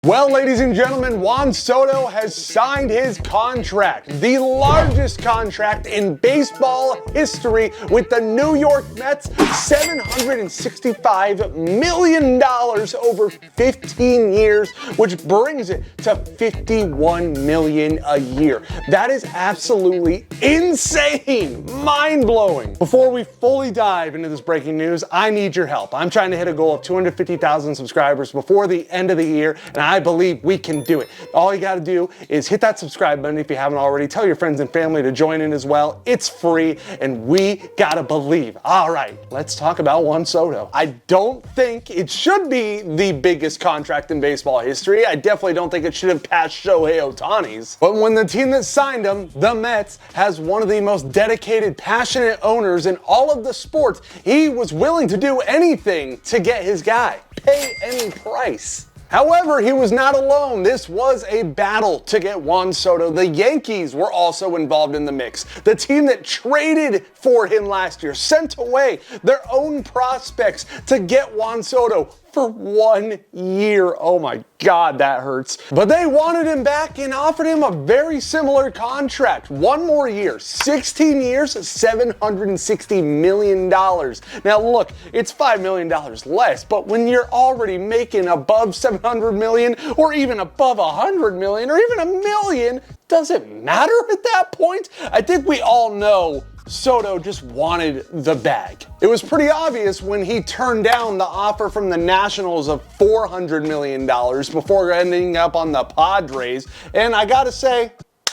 Well, ladies and gentlemen, Juan Soto has signed his contract, the largest contract in baseball history with the New York Mets, $765 million over 15 years, which brings it to $51 million a year. That is absolutely insane, mind-blowing. Before we fully dive into this breaking news, I need your help. I'm trying to hit a goal of 250,000 subscribers before the end of the year, and I believe we can do it. All you gotta do is hit that subscribe button if you haven't already. Tell your friends and family to join in as well. It's free, and we gotta believe. All right, let's talk about Juan Soto. I don't think it should be the biggest contract in baseball history. I definitely don't think it should have passed Shohei Ohtani's. But when the team that signed him, the Mets, has one of the most dedicated, passionate owners in all of the sports, he was willing to do anything to get his guy. Pay any price. However, he was not alone. This was a battle to get Juan Soto. The Yankees were also involved in the mix. The team that traded for him last year sent away their own prospects to get Juan Soto for 1 year. Oh my God, that hurts. But they wanted him back and offered him a very similar contract. 1 more year, 16 years, $760 million. Now look, it's $5 million less, but when you're already making above 700 million or even above 100 million or even $1 million, does it matter at that point? I think we all know Soto just wanted the bag. It was pretty obvious when he turned down the offer from the Nationals of $400 million before ending up on the Padres, and I gotta say,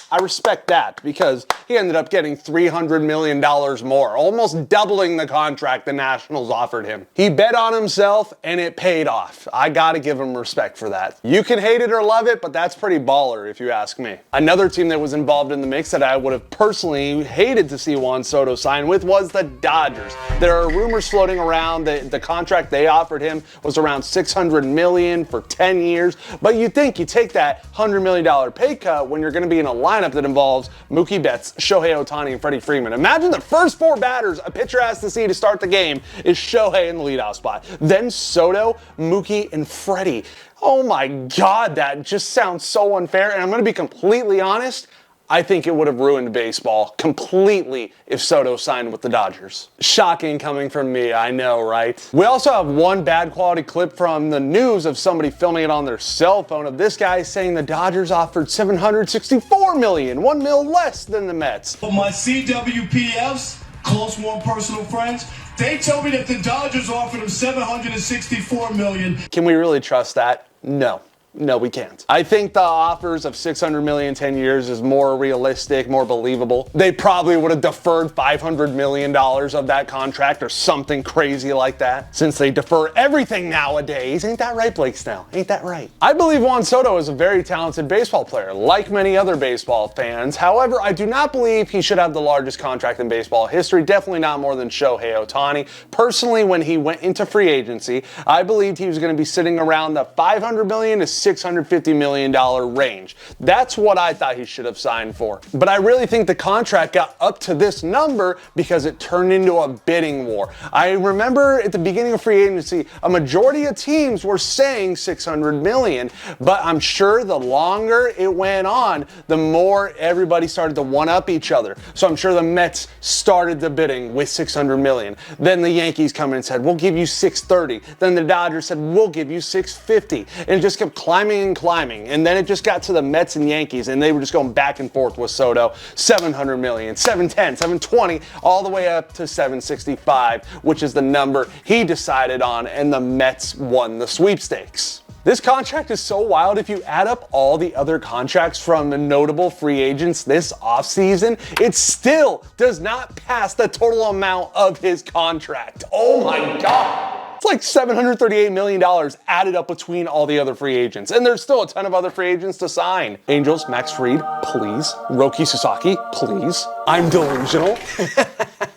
I respect that because he ended up getting $300 million more, almost doubling the contract the Nationals offered him. He bet on himself and it paid off. I gotta give him respect for that. You can hate it or love it, but that's pretty baller if you ask me. Another team that was involved in the mix that I would have personally hated to see Juan Soto sign with was the Dodgers. There are rumors floating around that the contract they offered him was around $600 million for 10 years, but you think you take that $100 million pay cut when you're gonna be in a lineup that involves Mookie Betts, Shohei Ohtani, and Freddie Freeman. Imagine the first 4 batters a pitcher has to see to start the game is Shohei in the leadoff spot. Then Soto, Mookie, and Freddie. Oh my God, that just sounds so unfair. And I'm going to be completely honest, I think it would have ruined baseball completely if Soto signed with the Dodgers. Shocking coming from me, I know, right? We also have one bad quality clip from the news of somebody filming it on their cell phone of this guy saying the Dodgers offered $764 million, $1 million less than the Mets. For my CWPFs, close warm personal friends, they told me that the Dodgers offered him $764 million. Can we really trust that? No. No, we can't. I think the offers of $600 million 10 years is more realistic, more believable. They probably would have deferred $500 million of that contract or something crazy like that, since they defer everything nowadays. Ain't that right, Blake Snell? Ain't that right? I believe Juan Soto is a very talented baseball player, like many other baseball fans. However, I do not believe he should have the largest contract in baseball history, definitely not more than Shohei Ohtani. Personally, when he went into free agency, I believed he was going to be sitting around the $500 million to $650 million range. That's what I thought he should have signed for. But I really think the contract got up to this number because it turned into a bidding war. I remember at the beginning of free agency, a majority of teams were saying $600 million, but I'm sure the longer it went on, the more everybody started to one-up each other. So I'm sure the Mets started the bidding with $600 million. Then the Yankees come in and said, we'll give you $630. Then the Dodgers said, we'll give you $650. And it just kept climbing and climbing, and then it just got to the Mets and Yankees, and they were just going back and forth with Soto. $700 million, $710, $720, all the way up to $765, which is the number he decided on, and the Mets won the sweepstakes. This contract is so wild. If you add up all the other contracts from the notable free agents this offseason, it still does not pass the total amount of his contract. Oh my God. It's like $738 million added up between all the other free agents. And there's still a ton of other free agents to sign. Angels, Max Fried, please. Roki Sasaki, please. I'm delusional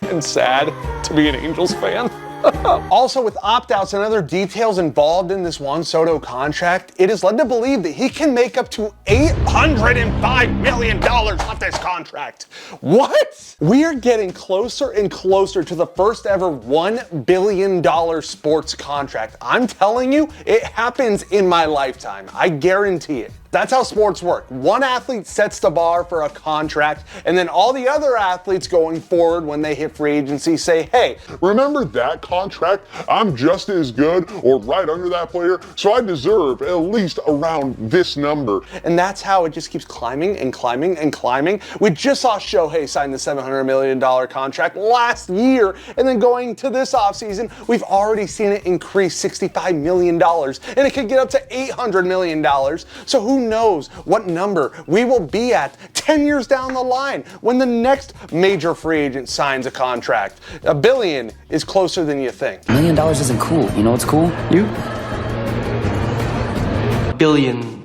and sad to be an Angels fan. Also, with opt-outs and other details involved in this Juan Soto contract, it is led to believe that he can make up to $805 million off this contract. What? We are getting closer and closer to the first ever $1 billion sports contract. I'm telling you, it happens in my lifetime. I guarantee it. That's how sports work. One athlete sets the bar for a contract, and then all the other athletes going forward when they hit free agency say, hey, remember that contract? I'm just as good or right under that player, so I deserve at least around this number. And that's how it just keeps climbing and climbing and climbing. We just saw Shohei sign the $700 million contract last year, and then going to this offseason, we've already seen it increase $65 million, and it could get up to $800 million. So who knows what number we will be at 10 years down the line when the next major free agent signs a contract. $1 billion is closer than you think. $1 million isn't cool. You know what's cool? You. $1 billion.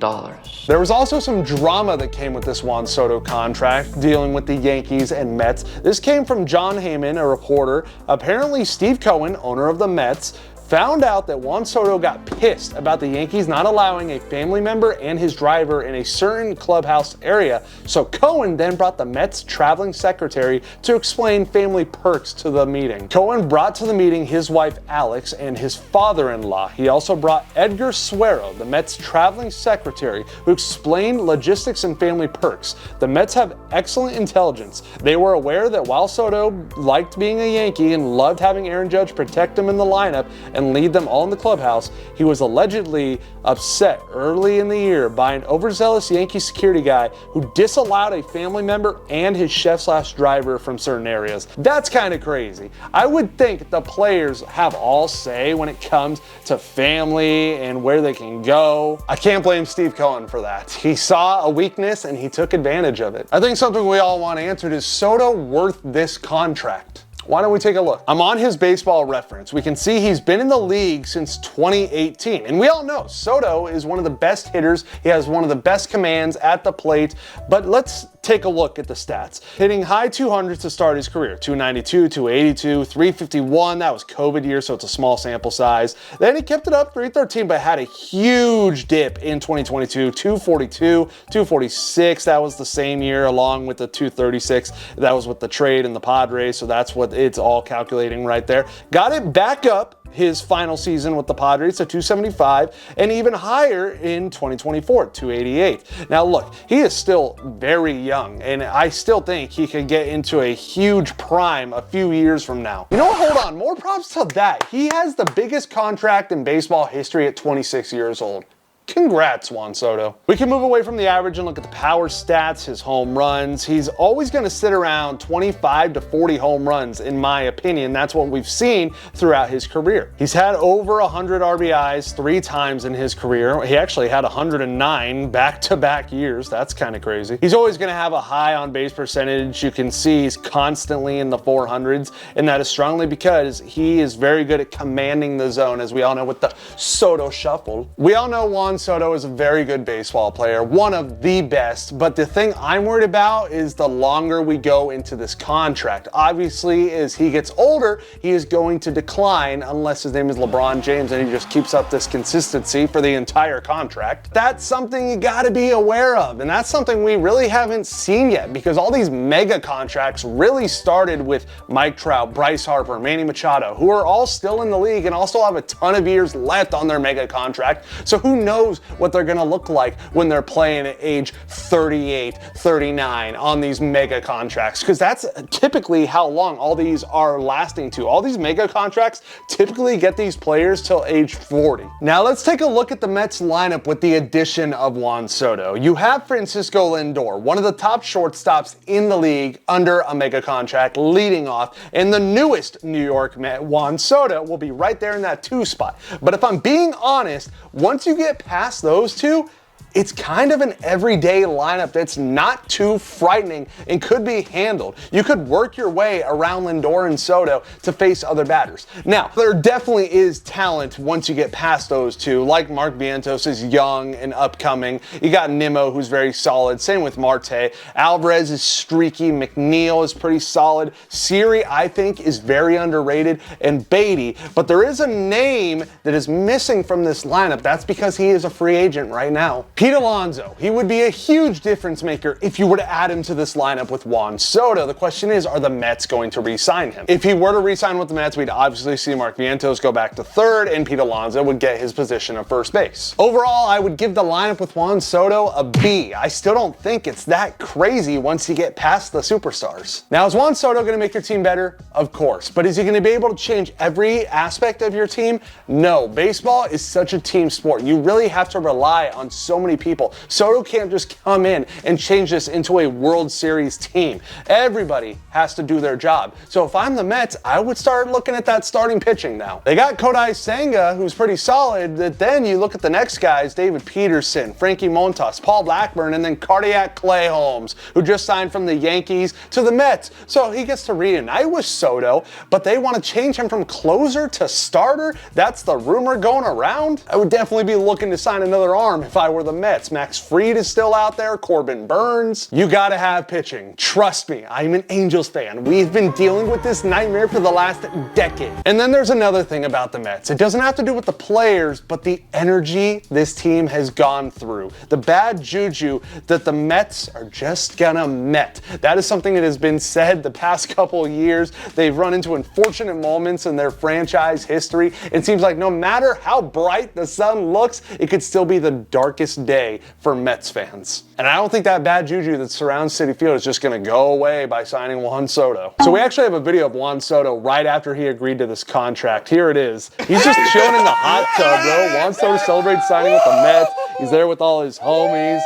There was also some drama that came with this Juan Soto contract, dealing with the Yankees and Mets. This came from John Heyman, a reporter. Apparently, Steve Cohen, owner of the Mets, found out that Juan Soto got pissed about the Yankees not allowing a family member and his driver in a certain clubhouse area. So Cohen then brought the Mets traveling secretary to explain family perks to the meeting. Cohen brought to the meeting his wife Alex and his father-in-law. He also brought Edgar Suero, the Mets traveling secretary, who explained logistics and family perks. The Mets have excellent intelligence. They were aware that while Soto liked being a Yankee and loved having Aaron Judge protect him in the lineup and lead them all in the clubhouse, he was allegedly upset early in the year by an overzealous Yankee security guy who disallowed a family member and his chef/driver from certain areas. That's kind of crazy. I would think the players have all say when it comes to family and where they can go. I can't blame Steve Cohen for that. He saw a weakness and he took advantage of it. I think something we all want answered is Soto worth this contract? Why don't we take a look? I'm on his baseball reference. We can see he's been in the league since 2018. And we all know Soto is one of the best hitters. He has one of the best commands at the plate. But let's take a look at the stats. Hitting high 200s to start his career. 292, 282, 351. That was COVID year, so it's a small sample size. Then he kept it up, 313, but had a huge dip in 2022. 242, 246. That was the same year, along with the 236. That was with the trade and the Padres, so that's what it's all calculating right there. Got it back up his final season with the Padres to 275, and even higher in 2024, 288. Now look, he is still very young, and I still think he could get into a huge prime a few years from now. You know what, hold on, more props to that. He has the biggest contract in baseball history at 26 years old. Congrats, Juan Soto. We can move away from the average and look at the power stats, his home runs. He's always going to sit around 25 to 40 home runs, in my opinion. That's what we've seen throughout his career. He's had over 100 RBIs 3 times in his career. He actually had 109 back-to-back years. That's kind of crazy. He's always going to have a high on-base percentage. You can see he's constantly in the 400s, and that is strongly because he is very good at commanding the zone, as we all know with the Soto shuffle. We all know Juan Soto is a very good baseball player, one of the best, but the thing I'm worried about is the longer we go into this contract. Obviously, as he gets older, he is going to decline unless his name is LeBron James and he just keeps up this consistency for the entire contract. That's something you gotta be aware of, and that's something we really haven't seen yet because all these mega contracts really started with Mike Trout, Bryce Harper, Manny Machado, who are all still in the league and also have a ton of years left on their mega contract, so who knows what they're gonna look like when they're playing at age 38, 39 on these mega contracts, because that's typically how long all these are lasting to. All these mega contracts typically get these players till age 40. Now let's take a look at the Mets lineup with the addition of Juan Soto. You have Francisco Lindor, one of the top shortstops in the league under a mega contract, leading off, and the newest New York Met, Juan Soto, will be right there in that 2 spot. But if I'm being honest, once you get past those two, it's kind of an everyday lineup that's not too frightening and could be handled. You could work your way around Lindor and Soto to face other batters. Now, there definitely is talent once you get past those two, like Mark Vientos is young and upcoming. You got Nimmo, who's very solid. Same with Marte. Alvarez is streaky. McNeil is pretty solid. Siri, I think, is very underrated. And Beatty. But there is a name that is missing from this lineup. That's because he is a free agent right now. Pete Alonso, he would be a huge difference maker if you were to add him to this lineup with Juan Soto. The question is, are the Mets going to re-sign him? If he were to re-sign with the Mets, we'd obviously see Mark Vientos go back to third, and Pete Alonso would get his position of first base. Overall, I would give the lineup with Juan Soto a B. I still don't think it's that crazy once you get past the superstars. Now, is Juan Soto going to make your team better? Of course. But is he going to be able to change every aspect of your team? No. Baseball is such a team sport. You really have to rely on so many people. Soto can't just come in and change this into a World Series team. Everybody has to do their job. So if I'm the Mets, I would start looking at that starting pitching now. They got Kodai Senga, who's pretty solid, but then you look at the next guys, David Peterson, Frankie Montas, Paul Blackburn, and then Cardiac Clay Holmes, who just signed from the Yankees to the Mets. So he gets to reunite with Soto, but they want to change him from closer to starter? That's the rumor going around? I would definitely be looking to sign another arm if I were the Mets. Max Fried is still out there, Corbin Burns. You gotta have pitching. Trust me, I'm an Angels fan. We've been dealing with this nightmare for the last decade. And then there's another thing about the Mets. It doesn't have to do with the players, but the energy this team has gone through. The bad juju that the Mets are just gonna Met. That is something that has been said the past couple of years. They've run into unfortunate moments in their franchise history. It seems like no matter how bright the sun looks, it could still be the darkest day for Mets fans. And I don't think that bad juju that surrounds Citi Field is just going to go away by signing Juan Soto. So we actually have a video of Juan Soto right after he agreed to this contract. Here it is. He's just chilling in the hot tub, bro. Juan Soto celebrates signing with the Mets. He's there with all his homies.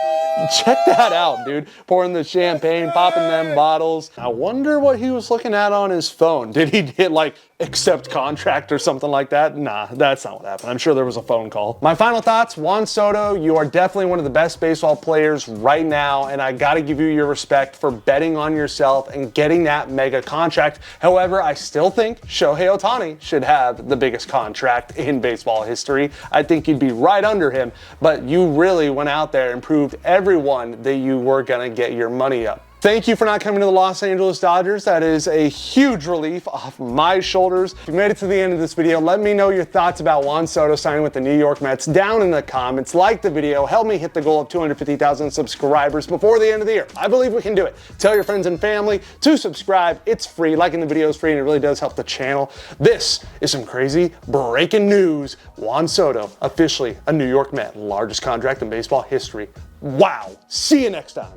Check that out, dude. Pouring the champagne, popping them bottles. I wonder what he was looking at on his phone. Did he hit like accept contract or something like that? Nah, that's not what happened. I'm sure there was a phone call. My final thoughts, Juan Soto, you are definitely one of the best baseball players right now, and I gotta give you your respect for betting on yourself and getting that mega contract. However, I still think Shohei Ohtani should have the biggest contract in baseball history. I think you'd be right under him, but you really went out there and proved everyone that you were gonna get your money up. Thank you for not coming to the Los Angeles Dodgers. That is a huge relief off my shoulders. If you made it to the end of this video, let me know your thoughts about Juan Soto signing with the New York Mets down in the comments. Like the video, help me hit the goal of 250,000 subscribers before the end of the year. I believe we can do it. Tell your friends and family to subscribe. It's free. Liking the video is free, and it really does help the channel. This is some crazy breaking news. Juan Soto, officially a New York Met, largest contract in baseball history. Wow. See you next time.